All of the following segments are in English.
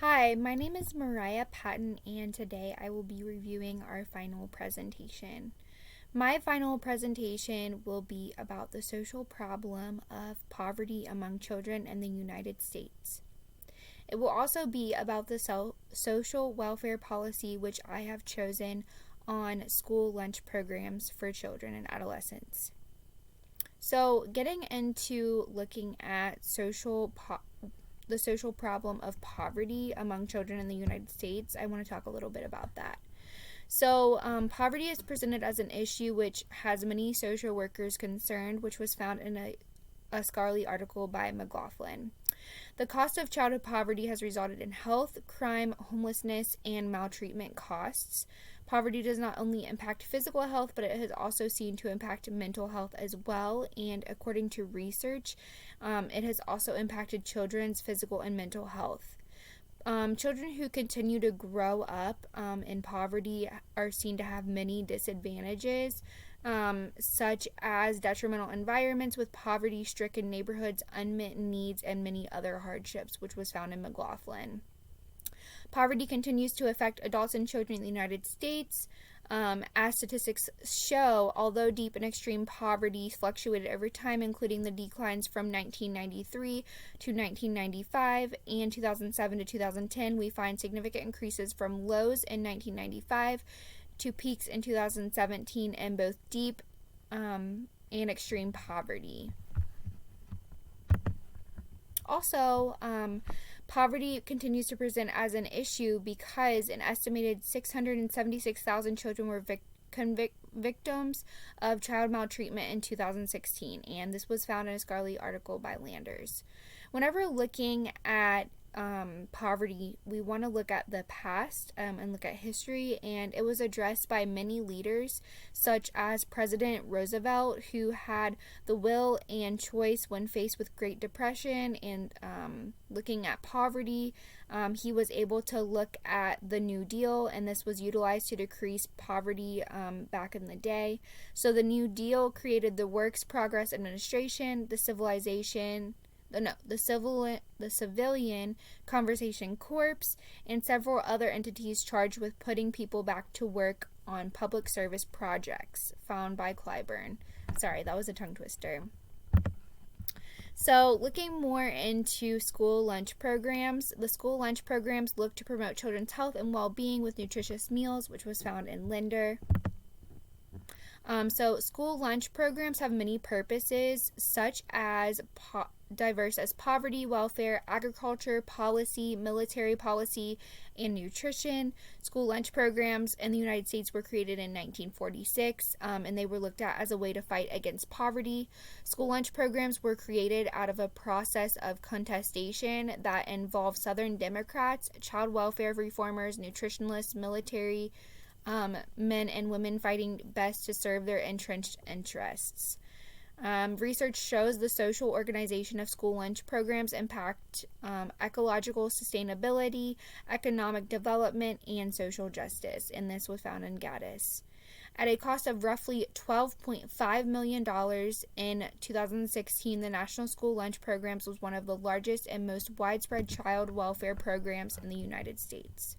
Hi, my name is Mariah Patton, and today I will be reviewing our final presentation. My final presentation will be about the social problem of poverty among children in the United States. It will also be about the social welfare policy which I have chosen on school lunch programs for children and adolescents. So, getting into looking at the social problem of poverty among children in the United States, I want to talk a little bit about that. So, poverty is presented as an issue which has many social workers concerned, which was found in a scholarly article by McLaughlin. The cost of childhood poverty has resulted in health, crime, homelessness, and maltreatment costs. Poverty does not only impact physical health, but it has also seen to impact mental health as well. And according to research, it has also impacted children's physical and mental health. Children who continue to grow up in poverty are seen to have many disadvantages, such as detrimental environments with poverty stricken neighborhoods, unmet needs, and many other hardships, which was found in McLaughlin. Poverty continues to affect adults and children in the United States. As statistics show, although deep and extreme poverty fluctuated over time, including the declines from 1993 to 1995 and 2007 to 2010, we find significant increases from lows in 1995 to peaks in 2017 in both deep and extreme poverty. Also, poverty continues to present as an issue because an estimated 676,000 children were victims of child maltreatment in 2016, and this was found in a scholarly article by Landers. Whenever looking at poverty, we want to look at the past and look at history, and it was addressed by many leaders, such as President Roosevelt, who had the will and choice when faced with Great Depression and looking at poverty. He was able to look at the New Deal, and this was utilized to decrease poverty back in the day. So the New Deal created the Works Progress Administration, the Civilian Conservation Corps, and several other entities charged with putting people back to work on public service projects, found by Clyburn. Sorry, that was a tongue twister. So, looking more into school lunch programs, the school lunch programs look to promote children's health and well being with nutritious meals, which was found in Linder. So, school lunch programs have many purposes, such as diverse as poverty, welfare, agriculture, policy, military policy, and nutrition. School lunch programs in the United States were created in 1946, and they were looked at as a way to fight against poverty. School lunch programs were created out of a process of contestation that involved Southern Democrats, child welfare reformers, nutritionalists, military men and women fighting best to serve their entrenched interests. Research shows the social organization of school lunch programs impact ecological sustainability, economic development, and social justice, and this was found in Gaddis. At a cost of roughly $12.5 million in 2016, the National School Lunch Programs was one of the largest and most widespread child welfare programs in the United States.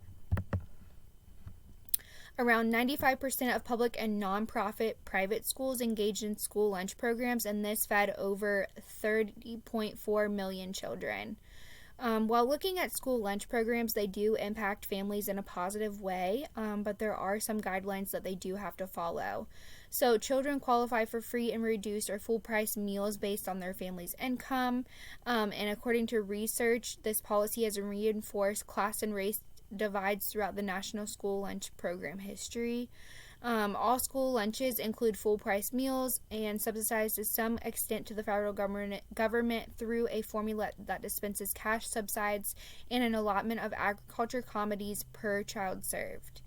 Around 95% of public and nonprofit private schools engaged in school lunch programs, and this fed over 30.4 million children. While looking at school lunch programs, they do impact families in a positive way, but there are some guidelines that they do have to follow. So, children qualify for free and reduced or full price meals based on their family's income. And according to research, this policy has reinforced class and race divides throughout the national school lunch program history. All school lunches include full price meals and subsidized to some extent to the federal government through a formula that dispenses cash subsidies and an allotment of agriculture commodities per child served.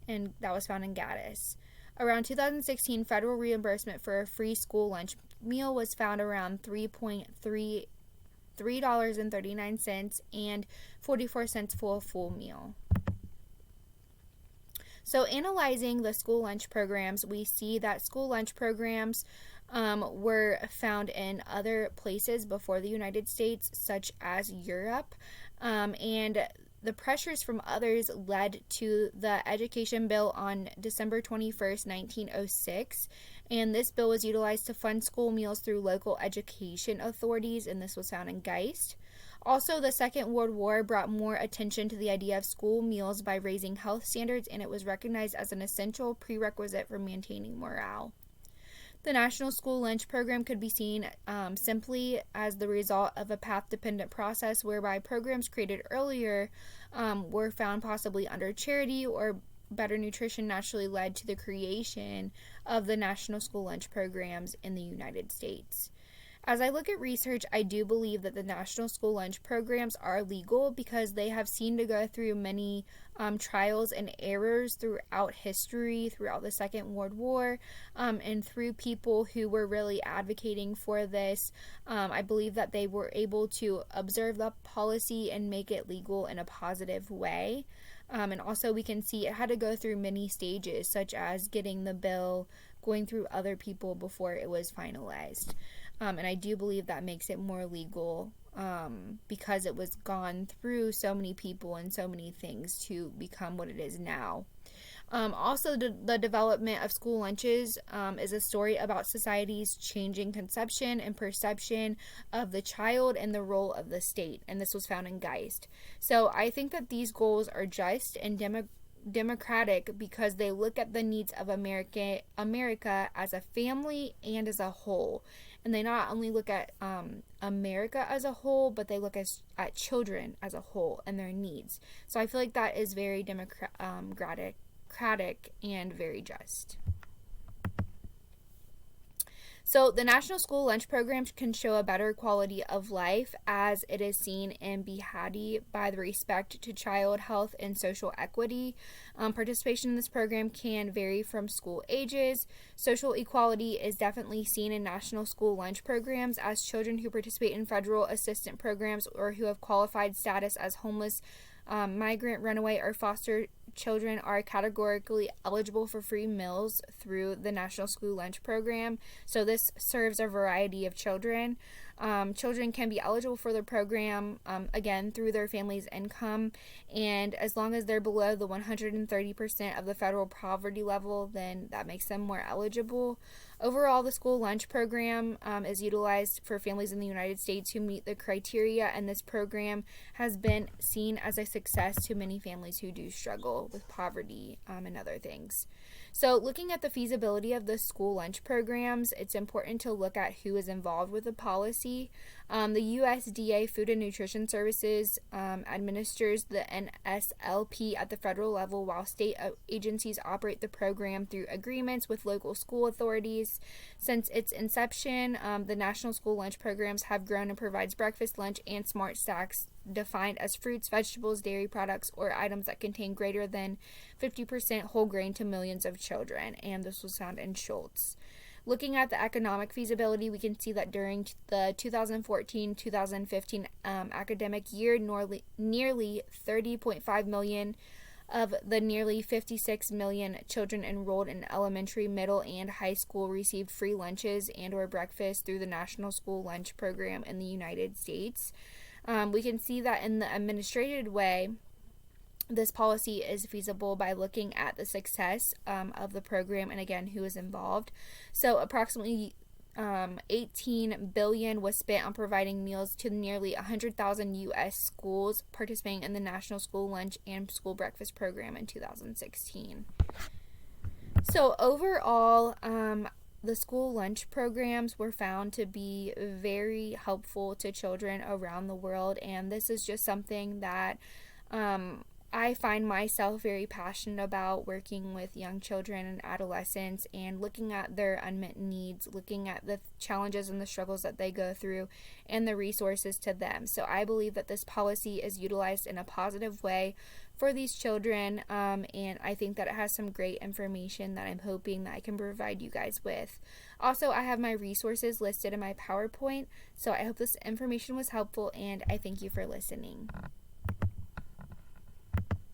And that was found in Gaddis. Around 2016, federal reimbursement for a free school lunch meal was found around $3.39 and 44 cents for a full meal. So, analyzing the school lunch programs, we see that school lunch programs were found in other places before the United States, such as Europe, and the pressures from others led to the Education Bill on December 21st, 1906. And this bill was utilized to fund school meals through local education authorities, and this was found in Geist. Also, the Second World War brought more attention to the idea of school meals by raising health standards, and it was recognized as an essential prerequisite for maintaining morale. The National School Lunch Program could be seen simply as the result of a path-dependent process whereby programs created earlier were found possibly under charity, or better nutrition naturally led to the creation of the National School Lunch Programs in the United States. As I look at research, I do believe that the National School Lunch Programs are legal because they have seen to go through many trials and errors throughout history, throughout the Second World War, and through people who were really advocating for this. I believe that they were able to observe the policy and make it legal in a positive way. And also we can see it had to go through many stages, such as getting the bill, going through other people before it was finalized. And I do believe that makes it more legal because it was gone through so many people and so many things to become what it is now. Also, the development of school lunches is a story about society's changing conception and perception of the child and the role of the state, and this was found in Geist. So I think that these goals are just and democratic because they look at the needs of America as a family and as a whole. And they not only look at America as a whole, but they look at children as a whole and their needs. So I feel like that is very democratic and very just. So the National School Lunch Programs can show a better quality of life as it is seen in Behatty by the respect to child health and social equity. Participation in this program can vary from school ages. Social equality is definitely seen in National School Lunch Programs as children who participate in federal assistance programs or who have qualified status as homeless, migrant, runaway, or foster children are categorically eligible for free meals through the National School Lunch Program. So this serves a variety of children. Children can be eligible for the program, again, through their family's income, and as long as they're below the 130% of the federal poverty level, then that makes them more eligible. Overall, the school lunch program is utilized for families in the United States who meet the criteria, and this program has been seen as a success to many families who do struggle with poverty and other things. So looking at the feasibility of the school lunch programs, it's important to look at who is involved with the policy. The USDA Food and Nutrition Services administers the NSLP at the federal level, while state agencies operate the program through agreements with local school authorities. Since its inception, the National School Lunch Programs have grown and provides breakfast, lunch, and smart snacks defined as fruits, vegetables, dairy products, or items that contain greater than 50% whole grain to millions of children, and this was found in Schultz. Looking at the economic feasibility, we can see that during the 2014-2015 academic year, nearly 30.5 million of the nearly 56 million children enrolled in elementary, middle, and high school received free lunches and or breakfast through the National School Lunch Program in the United States. We can see that in the administrative way, this policy is feasible by looking at the success of the program and, again, who is involved. So approximately $18 billion was spent on providing meals to nearly 100,000 U.S. schools participating in the National School Lunch and School Breakfast Program in 2016. So overall, the school lunch programs were found to be very helpful to children around the world, and this is just something that I find myself very passionate about, working with young children and adolescents and looking at their unmet needs, looking at the challenges and the struggles that they go through and the resources to them. So I believe that this policy is utilized in a positive way for these children, and I think that it has some great information that I'm hoping that I can provide you guys with. Also, I have my resources listed in my PowerPoint, so I hope this information was helpful, and I thank you for listening.